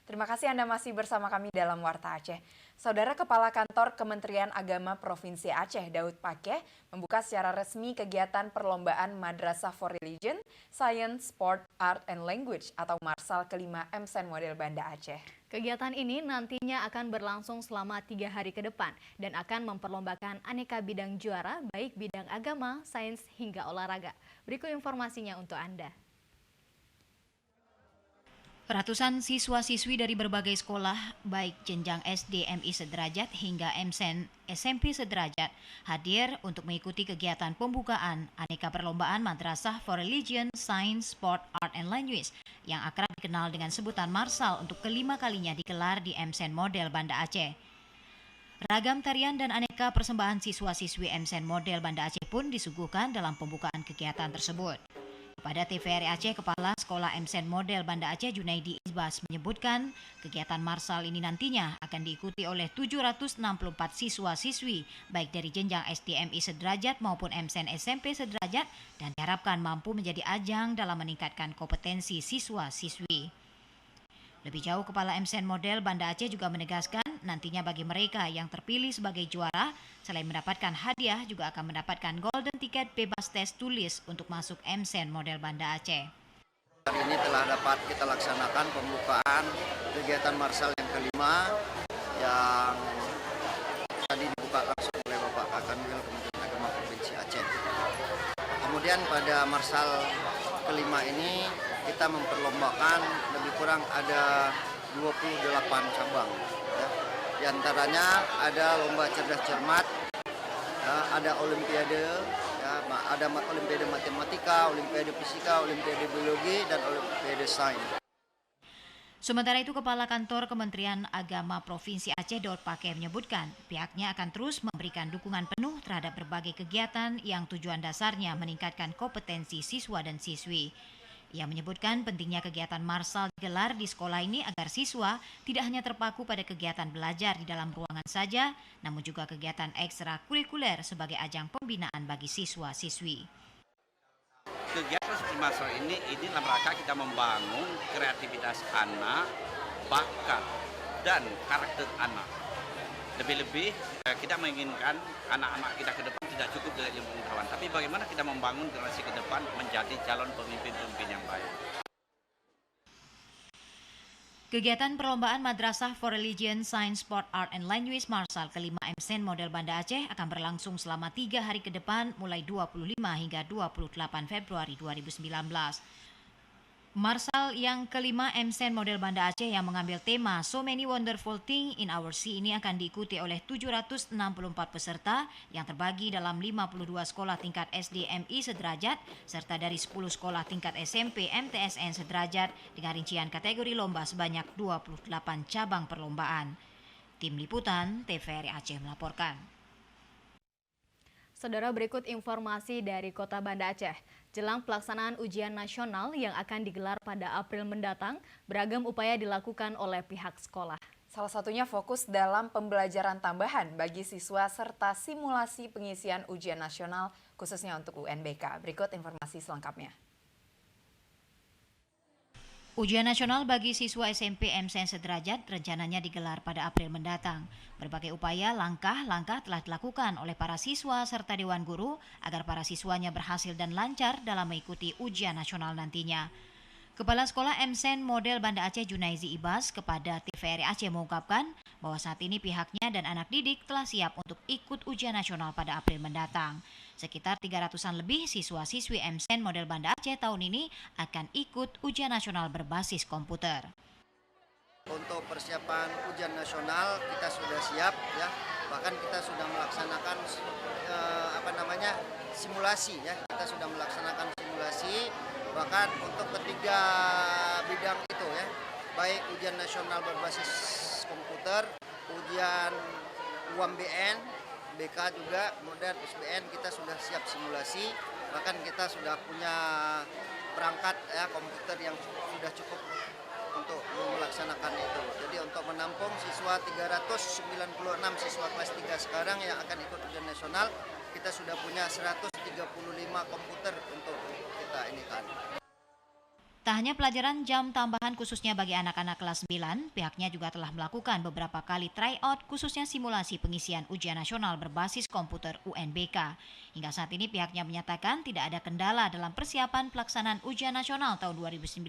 Terima kasih Anda masih bersama kami dalam Warta Aceh. Saudara Kepala Kantor Kementerian Agama Provinsi Aceh, Daud Pakeh, membuka secara resmi kegiatan perlombaan Madrasah for Religion, Science, Sport, Art, and Language atau Marsal kelima MSen Model Banda Aceh. Kegiatan ini nantinya akan berlangsung selama 3 hari ke depan dan akan memperlombakan aneka bidang juara baik bidang agama, sains, hingga olahraga. Berikut informasinya untuk Anda. Ratusan siswa-siswi dari berbagai sekolah, baik jenjang SD MI sederajat hingga MSen SMP sederajat, hadir untuk mengikuti kegiatan pembukaan aneka perlombaan Madrasah for Religion, Science, Sport, Art, and Language yang akrab dikenal dengan sebutan Marsal untuk kelima kalinya digelar di MSen Model Banda Aceh. Ragam tarian dan aneka persembahan siswa-siswi MSen Model Banda Aceh pun disuguhkan dalam pembukaan kegiatan tersebut. Pada TVRI Aceh, Kepala Sekolah MSen Model Banda Aceh Junaidi Ibas menyebutkan kegiatan Marsal ini nantinya akan diikuti oleh 764 siswa-siswi baik dari jenjang SDMI sederajat maupun MSen SMP sederajat dan diharapkan mampu menjadi ajang dalam meningkatkan kompetensi siswa-siswi. Lebih jauh, Kepala MSen Model Banda Aceh juga menegaskan nantinya bagi mereka yang terpilih sebagai juara, selain mendapatkan hadiah juga akan mendapatkan golden ticket bebas tes tulis untuk masuk MSen Model Banda Aceh. Hari ini telah dapat kita laksanakan pembukaan kegiatan Marsal yang kelima yang tadi dibuka langsung oleh Bapak Kakanwil Kementerian Agama Provinsi Aceh. Kemudian pada Marsal kelima ini kita memperlombakan lebih kurang ada 28 cabang. Ya. Di antaranya ada lomba cerdas cermat, ya, ada olimpiade, ya, ada olimpiade matematika, olimpiade fisika, olimpiade biologi, dan olimpiade sains. Sementara itu, Kepala Kantor Kementerian Agama Provinsi Aceh Daud Pakeh menyebutkan pihaknya akan terus memberikan dukungan penuh terhadap berbagai kegiatan yang tujuan dasarnya meningkatkan kompetensi siswa dan siswi. Ia menyebutkan pentingnya kegiatan Marsal digelar di sekolah ini agar siswa tidak hanya terpaku pada kegiatan belajar di dalam ruangan saja, namun juga kegiatan ekstrakurikuler sebagai ajang pembinaan bagi siswa-siswi. Kegiatan seperti Marsal ini dalam rangka kita membangun kreativitas anak, bakat, dan karakter anak. Lebih-lebih kita menginginkan anak-anak kita ke depan tidak cukup dengan ilmu pengetahuan, tapi bagaimana kita membangun generasi ke depan menjadi calon pemimpin-pemimpin yang baik. Kegiatan perlombaan Madrasah for Religion, Science, Sport, Art, and Language Marsal kelima MSen Model Banda Aceh akan berlangsung selama 3 hari ke depan mulai 25 hingga 28 Februari 2019. Marsal yang kelima MSen Model Banda Aceh yang mengambil tema So Many Wonderful Things in Our Sea ini akan diikuti oleh 764 peserta yang terbagi dalam 52 sekolah tingkat SD MI sederajat serta dari 10 sekolah tingkat SMP MTSN sederajat dengan rincian kategori lomba sebanyak 28 cabang perlombaan. Tim Liputan TVRI Aceh melaporkan. Saudara, berikut informasi dari Kota Banda Aceh. Jelang pelaksanaan ujian nasional yang akan digelar pada April mendatang, beragam upaya dilakukan oleh pihak sekolah. Salah satunya fokus dalam pembelajaran tambahan bagi siswa serta simulasi pengisian ujian nasional khususnya untuk UNBK. Berikut informasi selengkapnya. Ujian nasional bagi siswa SMP MSen sederajat rencananya digelar pada April mendatang. Berbagai upaya langkah-langkah telah dilakukan oleh para siswa serta Dewan Guru agar para siswanya berhasil dan lancar dalam mengikuti ujian nasional nantinya. Kepala Sekolah MSen Model Banda Aceh Junaidi Ibas kepada TVRI Aceh mengungkapkan bahwa saat ini pihaknya dan anak didik telah siap untuk ikut ujian nasional pada April mendatang. Sekitar 300-an lebih siswa-siswi MSen Model Banda Aceh tahun ini akan ikut ujian nasional berbasis komputer. Untuk persiapan ujian nasional kita sudah siap, ya. Bahkan kita sudah melaksanakan simulasi, ya. Kita sudah melaksanakan simulasi. Bahkan untuk ketiga bidang itu, ya, baik ujian nasional berbasis komputer, ujian UMBN, BK juga, kemudian SBN kita sudah siap simulasi. Bahkan kita sudah punya perangkat, ya, komputer yang sudah cukup untuk melaksanakan itu. Jadi untuk menampung siswa 396 siswa kelas 3 sekarang yang akan ikut ujian nasional, kita sudah punya 135 komputer untuk kita ini kan. Tak hanya pelajaran jam tambahan khususnya bagi anak-anak kelas 9, pihaknya juga telah melakukan beberapa kali tryout khususnya simulasi pengisian ujian nasional berbasis komputer UNBK. Hingga saat ini pihaknya menyatakan tidak ada kendala dalam persiapan pelaksanaan ujian nasional tahun 2019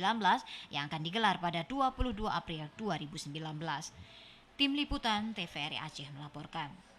yang akan digelar pada 22 April 2019. Tim Liputan TVRI Aceh melaporkan.